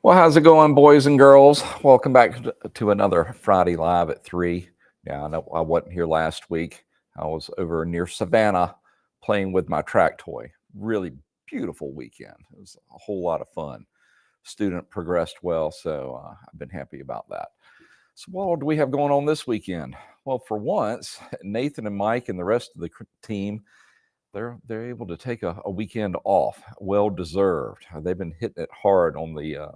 Well, how's it going, boys and girls? Welcome back to another Friday Live at 3. Yeah, I know I wasn't here last week. I was over near Savannah playing with my track toy. Really beautiful weekend. It was a whole lot of fun. Student progressed well, so I've been happy about that. So what do we have going on this weekend? Well, for once, Nathan and Mike and the rest of the team, they're able to take a weekend off. Well deserved. They've been hitting it hard on the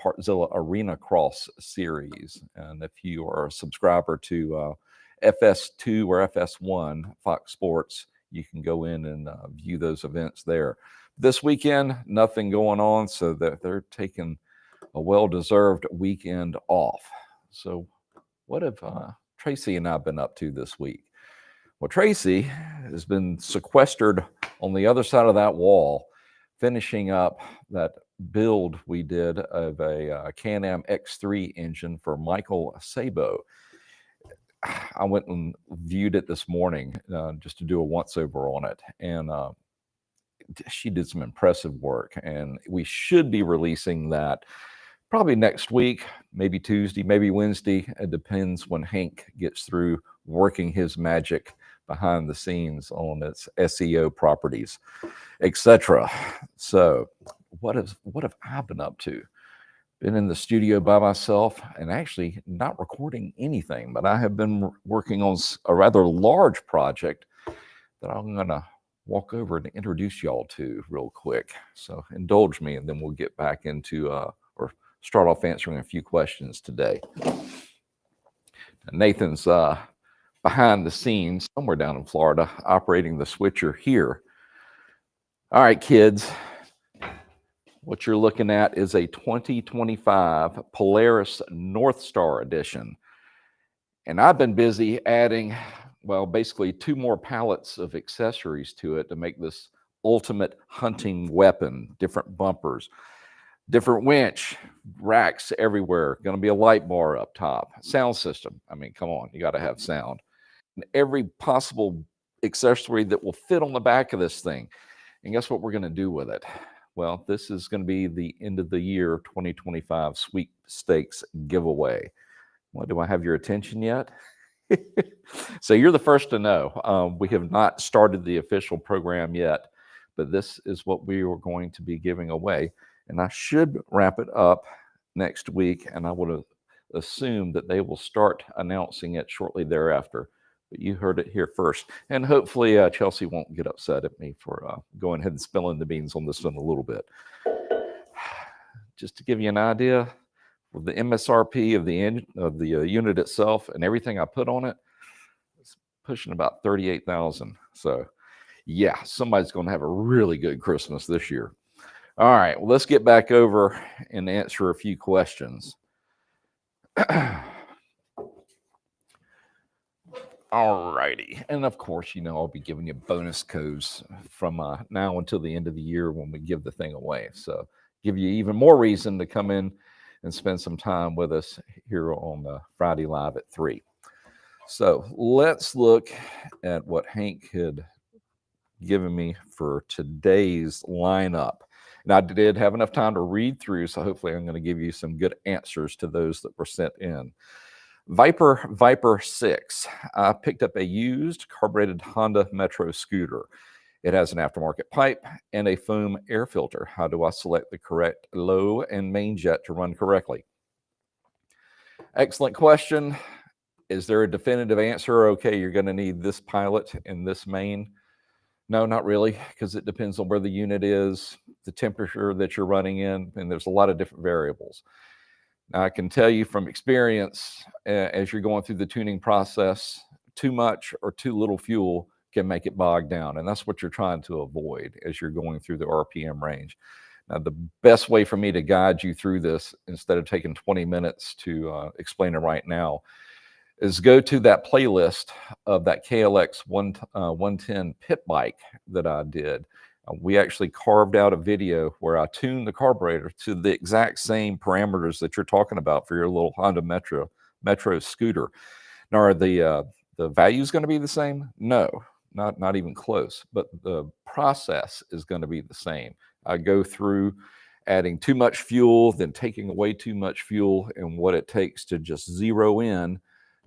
Partzilla Arena Cross series. And if you are a subscriber to FS2 or FS1, Fox Sports, you can go in and view those events there. This weekend, nothing going on, so they're taking a well-deserved weekend off. So what have Tracy and I been up to this week? Well, Tracy has been sequestered on the other side of that wall, finishing up that build we did of a Can-Am X3 engine for Michael Sabo. I went and viewed it this morning just to do a once-over on it, and she did some impressive work, and we should be releasing that probably next week, maybe Tuesday, maybe Wednesday. It depends when Hank gets through working his magic behind the scenes on its SEO properties, etc. So what have I been up to? Been in the studio by myself and actually not recording anything, but I have been working on a rather large project that I'm going to walk over and introduce y'all to real quick. So indulge me, and then we'll get back into or start off answering a few questions today. Nathan's behind the scenes somewhere down in Florida, operating the switcher here. All right, kids, what you're looking at is a 2025 Polaris North Star edition. And I've been busy adding, well, basically 2 more pallets of accessories to it to make this ultimate hunting weapon. Different bumpers, different winch, racks everywhere. Going to be a light bar up top. Sound system. I mean, come on, you got to have sound. And every possible accessory that will fit on the back of this thing. And guess what we're going to do with it? Well, this is going to be the end of the year 2025 sweepstakes giveaway. Well, do I have your attention yet? So you're the first to know. We have not started the official program yet, but this is what we are going to be giving away. and I should wrap it up next week, and I would assume that they will start announcing it shortly thereafter. But you heard it here first, and hopefully Chelsea won't get upset at me for going ahead and spilling the beans on this one a little bit. Just to give you an idea, with the MSRP of the unit itself and everything I put on it, it's pushing about 38,000. So, yeah, somebody's going to have a really good Christmas this year. All right, well, let's get back over and answer a few questions. All righty. And of course, I'll be giving you bonus codes from now until the end of the year when we give the thing away. So, give you even more reason to come in and spend some time with us here on Friday Live at 3. So, let's look at what Hank had given me for today's lineup. And I did have enough time to read through, so hopefully I'm going to give you some good answers to those that were sent in. Viper 6. I picked up a used carbureted Honda Metro scooter. It has an aftermarket pipe and a foam air filter. How do I select the correct low and main jet to run correctly? Excellent question. Is there a definitive answer? Okay, you're going to need this pilot and this main. No, not really, because it depends on where the unit is, the temperature that you're running in, and there's a lot of different variables. Now, I can tell you from experience, as you're going through the tuning process, too much or too little fuel can make it bog down, and that's what you're trying to avoid as you're going through the RPM range. Now, the best way for me to guide you through this, instead of taking 20 minutes to explain it right now, is go to that playlist of that KLX 110 pit bike that I did. We actually carved out a video where I tuned the carburetor to the exact same parameters that you're talking about for your little Honda Metro scooter. Now, are the values going to be the same? No, not even close. But the process is going to be the same. I go through adding too much fuel, then taking away too much fuel, and what it takes to just zero in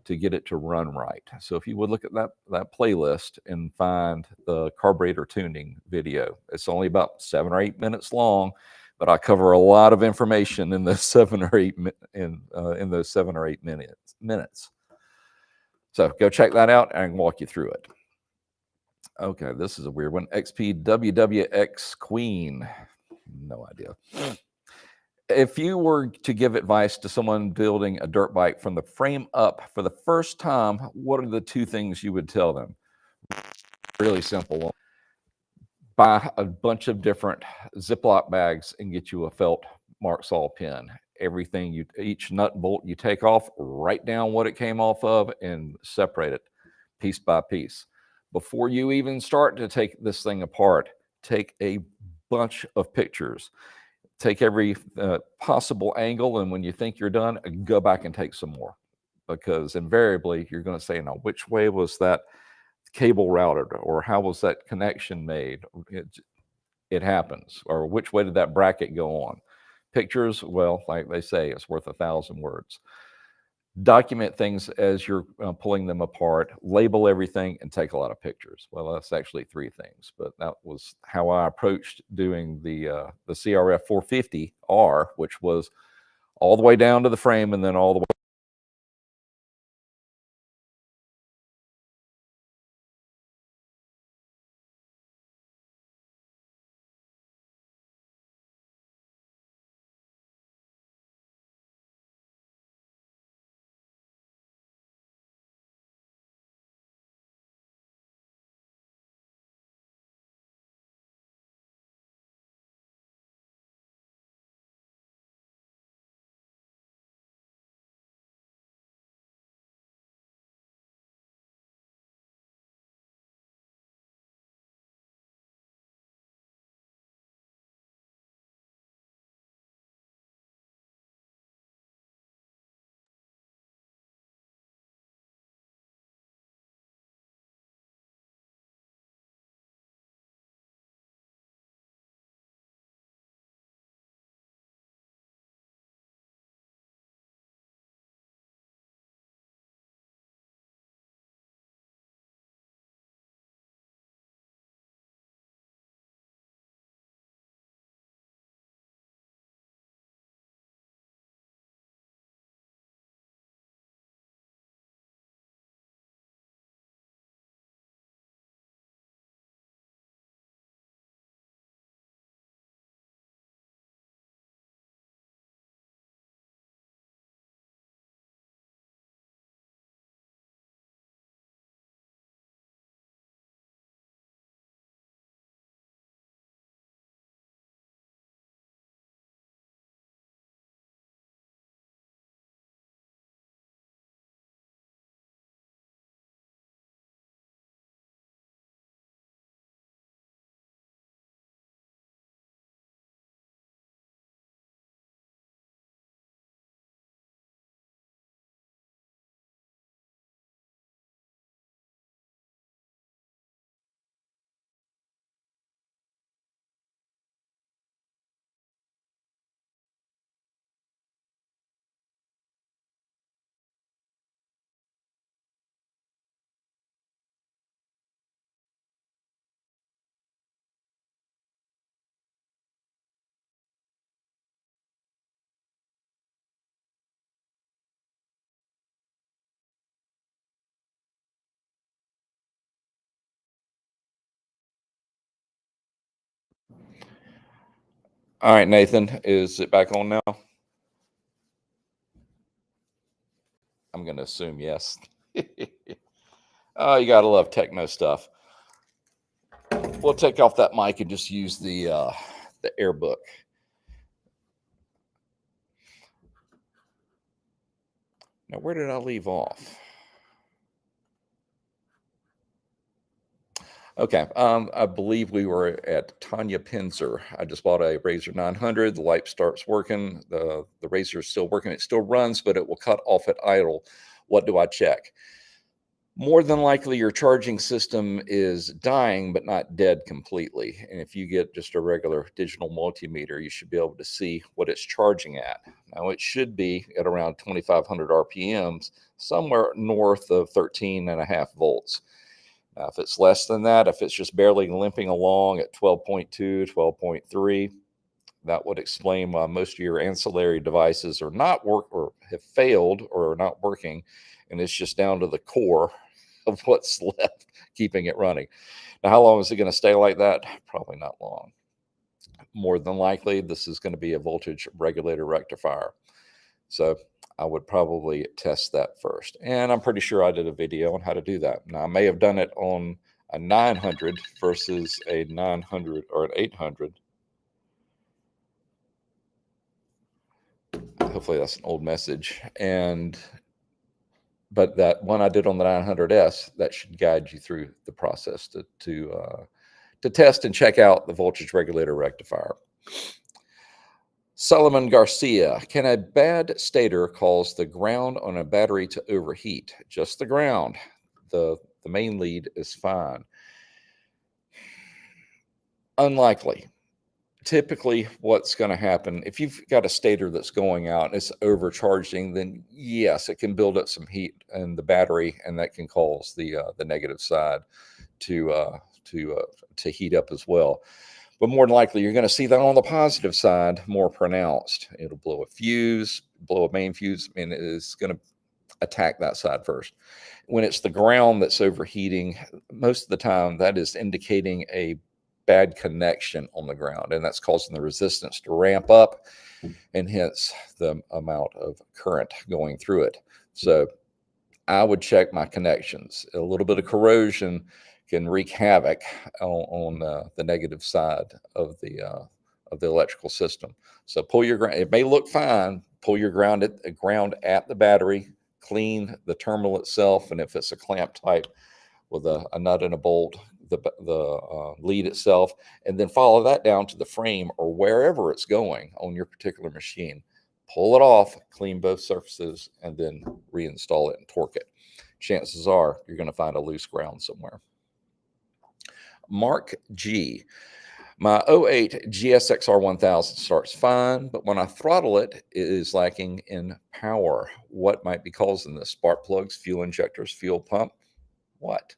to get it to run right. So if you would look at that playlist and find the carburetor tuning video, it's only about 7 or 8 minutes long, but I cover a lot of information in those 7 or 8 minutes. So go check that out and I can walk you through it. Okay, this is a weird one. XPWWX Queen. No idea. If you were to give advice to someone building a dirt bike from the frame up for the first time, what are the 2 things you would tell them? Really simple. Buy a bunch of different Ziploc bags and get you a felt Mark Saw pin. Everything each nut and bolt you take off, write down what it came off of and separate it piece by piece. Before you even start to take this thing apart, take a bunch of pictures. Take every possible angle, and when you think you're done, go back and take some more, because invariably you're going to say, now, which way was that cable routed, or how was that connection made? It happens. Or which way did that bracket go on? Pictures, well, like they say, it's worth 1,000 words. Document things as you're pulling them apart, label everything, and take a lot of pictures. Well, that's actually 3 things, but that was how I approached doing the CRF 450R, which was all the way down to the frame and then all the way All right, Nathan, is it back on now? I'm going to assume yes. Oh, you got to love techno stuff. We'll take off that mic and just use the AirBook. Now, where did I leave off? Okay, I believe we were at Tanya Pinzer. I just bought a Razor 900. The light starts working. The Razor is still working. It still runs, but it will cut off at idle. What do I check? More than likely, your charging system is dying, but not dead completely. And if you get just a regular digital multimeter, you should be able to see what it's charging at. Now, it should be at around 2,500 RPMs, somewhere north of 13.5 volts. Now, if it's less than that, if it's just barely limping along at 12.2, 12.3, that would explain why most of your ancillary devices are not work or have failed or are not working. And it's just down to the core of what's left keeping it running. Now, how long is it going to stay like that? Probably not long. More than likely, this is going to be a voltage regulator rectifier. So I would probably test that first. And I'm pretty sure I did a video on how to do that. Now, I may have done it on a 900 versus a 900 or an 800. Hopefully that's an old message. But that one I did on the 900S, that should guide you through the process to test and check out the voltage regulator rectifier. Solomon Garcia, can a bad stator cause the ground on a battery to overheat? Just the ground. The main lead is fine. Unlikely. Typically, what's going to happen, if you've got a stator that's going out and it's overcharging, then yes, it can build up some heat in the battery, and that can cause the negative side to heat up as well. But more than likely, you're going to see that on the positive side more pronounced. It'll blow a fuse, blow a main fuse, and it's going to attack that side first. When it's the ground that's overheating, most of the time that is indicating a bad connection on the ground, and that's causing the resistance to ramp up, and hence the amount of current going through it. So I would check my connections. A little bit of corrosion can wreak havoc on the negative side of the electrical system. So pull your ground. It may look fine. Pull your ground at the battery. Clean the terminal itself, and if it's a clamp type with a nut and a bolt, the lead itself, and then follow that down to the frame or wherever it's going on your particular machine. Pull it off, clean both surfaces, and then reinstall it and torque it. Chances are you're going to find a loose ground somewhere. Mark G. My 08 GSXR 1000 starts fine, but when I throttle it, it is lacking in power. What might be causing this? Spark plugs, fuel injectors, fuel pump? What?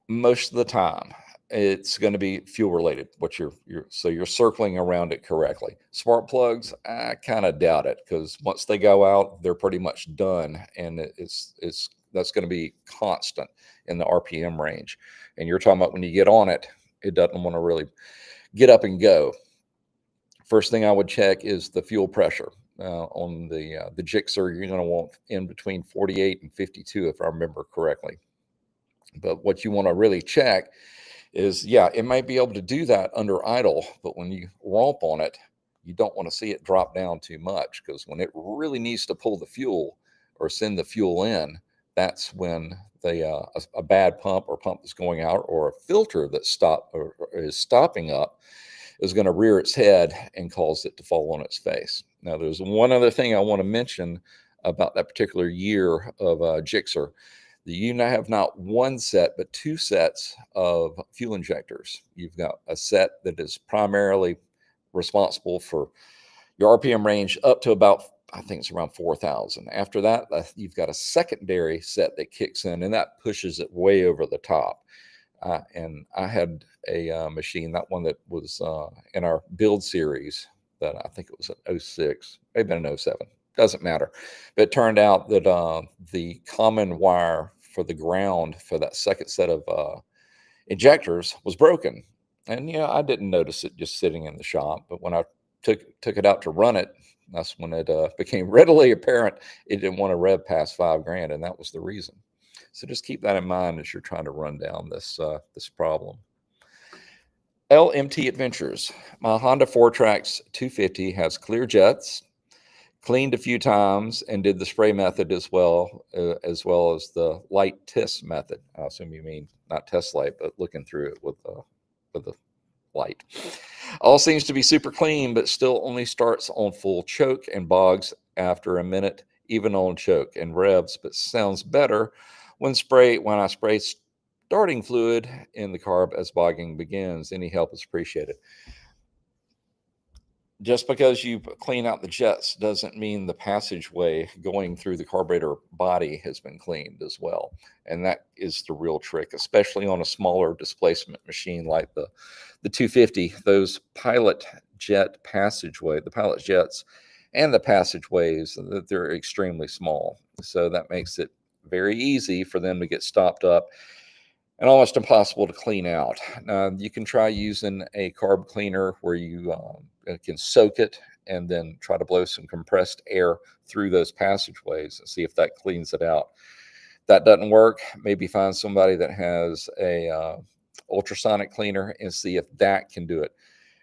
Most of the time, it's going to be fuel related. So you're circling around it correctly. Spark plugs, I kind of doubt it, because once they go out, they're pretty much done, and that's going to be constant in the RPM range. And you're talking about when you get on it, it doesn't want to really get up and go. First thing I would check is the fuel pressure. On the Gixxer, you're going to want in between 48 and 52, if I remember correctly. But what you want to really check is, yeah, it might be able to do that under idle, but when you romp on it, you don't want to see it drop down too much, because when it really needs to pull the fuel or send the fuel in, that's when a bad pump or pump that's going out, or a filter that is stopping up, is going to rear its head and cause it to fall on its face. Now, there's one other thing I want to mention about that particular year of Gixxer. You now have not one set, but two sets of fuel injectors. You've got a set that is primarily responsible for your RPM range up to about, I think it's around 4,000. After that, you've got a secondary set that kicks in, and that pushes it way over the top. And I had a machine, that one that was in our build series, that I think it was an 06, maybe an 07. Doesn't matter. But it turned out that the common wire for the ground for that second set of injectors was broken. And I didn't notice it just sitting in the shop, but when I took it out to run it, that's when it became readily apparent it didn't want to rev past 5 grand, and that was the reason. So just keep that in mind as you're trying to run down this problem. LMT Adventures. My Honda 4Trax 250 has clear jets, cleaned a few times, and did the spray method as well as the light test method. I assume you mean not test light, but looking through it with the light. All seems to be super clean, but still only starts on full choke and bogs after a minute, even on choke, and revs, but sounds better when I spray starting fluid in the carb as bogging begins. Any help is appreciated. Just because you clean out the jets doesn't mean the passageway going through the carburetor body has been cleaned as well. And that is the real trick, especially on a smaller displacement machine like the 250. Those pilot jets and the passageways, they're extremely small. So that makes it very easy for them to get stopped up and almost impossible to clean out. You can try using a carb cleaner where you can soak it and then try to blow some compressed air through those passageways and see if that cleans it out. If that doesn't work, maybe find somebody that has a ultrasonic cleaner and see if that can do it.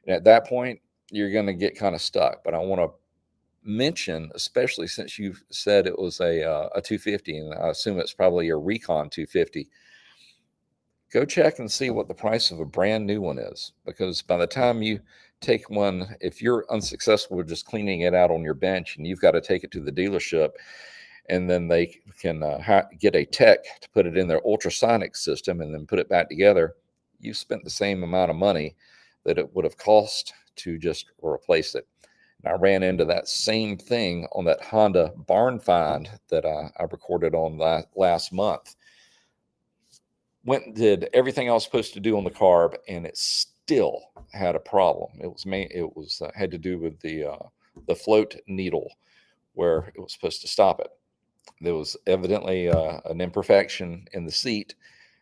And at that point, you're going to get kind of stuck. But I want to mention, especially since you said it was a 250, and I assume it's probably a Recon 250, go check and see what the price of a brand new one is, because by the time you take one, if you're unsuccessful with just cleaning it out on your bench and you've got to take it to the dealership, and then they can get a tech to put it in their ultrasonic system and then put it back together, you spent the same amount of money that it would have cost to just replace it. And I ran into that same thing on that Honda barn find that I recorded on last month. Went and did everything I was supposed to do on the carb, and it still had a problem. It was had to do with the float needle where it was supposed to stop it. There was evidently an imperfection in the seat.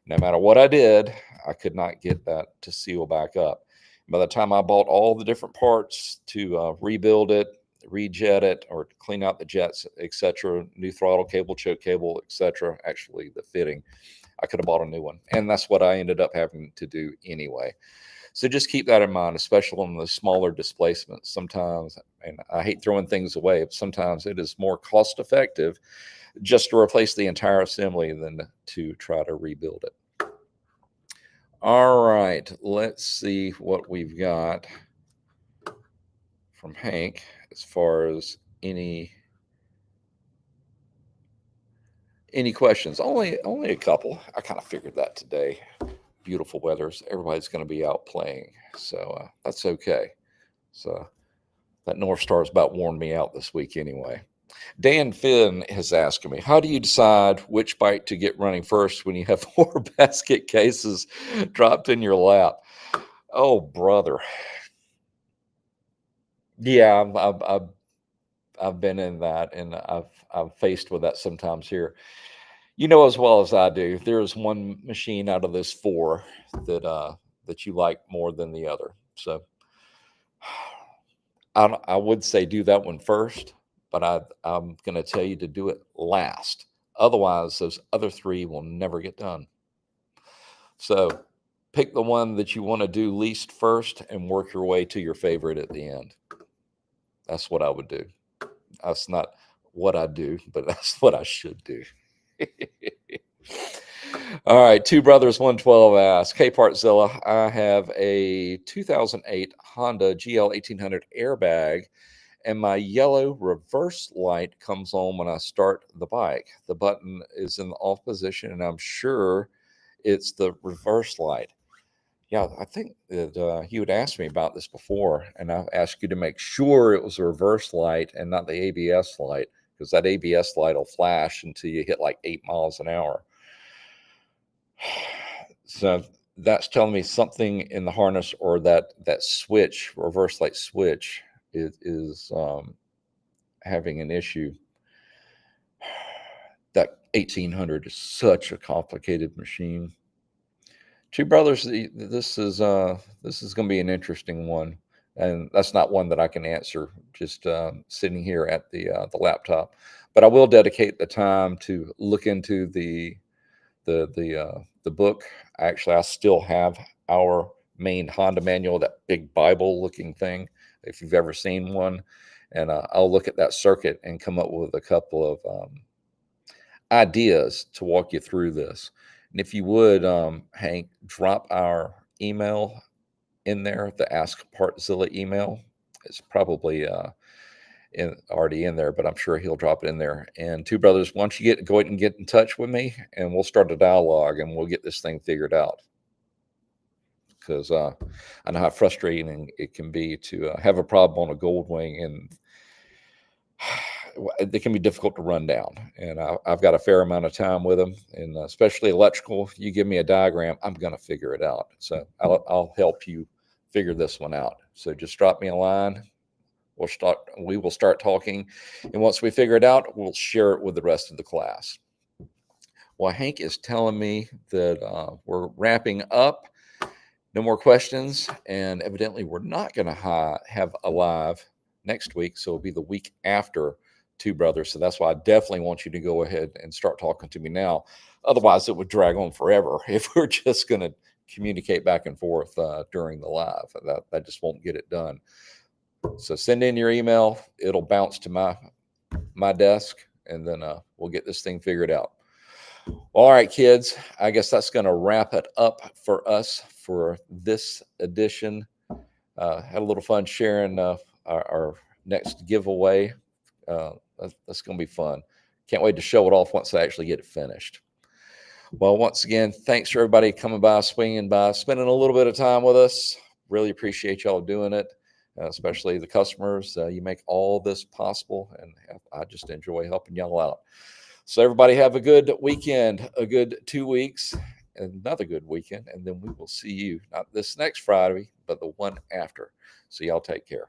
No matter what I did, I could not get that to seal back up. By the time I bought all the different parts to rebuild it, rejet it, or clean out the jets, etc., new throttle cable, choke cable, etc., actually the fitting, I could have bought a new one. And that's what I ended up having to do anyway. So just keep that in mind, especially on the smaller displacements. Sometimes, and I hate throwing things away, but sometimes it is more cost effective just to replace the entire assembly than to try to rebuild it. All right, let's see what we've got from Hank as far as any questions. Only a couple. I kind of figured that today. Beautiful weathers, everybody's going to be out playing, so that's okay. So that North Star is about worn me out this week anyway. Dan Finn has asked me, how do you decide which bike to get running first when you have 4 basket cases dropped in your lap? Oh, brother. Yeah, I've been in that, and I'm faced with that sometimes here. You know as well as I do, there is one machine out of those 4 that you like more than the other. So I would say do that one first, but I'm going to tell you to do it last. Otherwise, those other 3 will never get done. So pick the one that you want to do least first and work your way to your favorite at the end. That's what I would do. That's not what I do, but that's what I should do. All right, Two Brothers 112 asks, hey Partzilla, I have a 2008 Honda GL 1800 airbag, and my yellow reverse light comes on when I start the bike. The button is in the off position, and I'm sure it's the reverse light. Yeah, I think that you had asked me about this before, and I've asked you to make sure it was a reverse light and not the ABS light, because that ABS light will flash until you hit like 8 miles an hour. So that's telling me something in the harness, or that switch, reverse light switch, is having an issue. That 1800 is such a complicated machine. Two brothers. This is going to be an interesting one, and that's not one that I can answer just sitting here at the laptop. But I will dedicate the time to look into the book. Actually, I still have our main Honda manual, that big Bible looking thing, if you've ever seen one, and I'll look at that circuit and come up with a couple of ideas to walk you through this. And if you would, Hank, drop our email in there, the Ask Partzilla email. It's probably already in there, but I'm sure he'll drop it in there. And two brothers, once you go ahead and get in touch with me, and we'll start a dialogue, and we'll get this thing figured out. Because I know how frustrating it can be to have a problem on a Goldwing, and they can be difficult to run down. And I've got a fair amount of time with them, and especially electrical. You give me a diagram, I'm going to figure it out. So I'll help you figure this one out. So just drop me a line. We will start talking, and once we figure it out, we'll share it with the rest of the class. Well, Hank is telling me that we're wrapping up. No more questions, and evidently we're not going to have a live next week, so it'll be the week after Two Brothers. So that's why I definitely want you to go ahead and start talking to me now. Otherwise, it would drag on forever if we're just going to communicate back and forth during the live. That just won't get it done. So send in your email. It'll bounce to my desk, and then we'll get this thing figured out. All right, kids, I guess that's going to wrap it up for us for this edition. Had a little fun sharing our next giveaway. That's going to be fun. Can't wait to show it off once I actually get it finished. Well, once again, thanks for everybody coming by, swinging by, spending a little bit of time with us. Really appreciate y'all doing it, especially the customers. You make all this possible, and I just enjoy helping y'all out. So everybody have a good weekend, a good 2 weeks, another good weekend, and then we will see you, not this next Friday, but the one after. So y'all take care.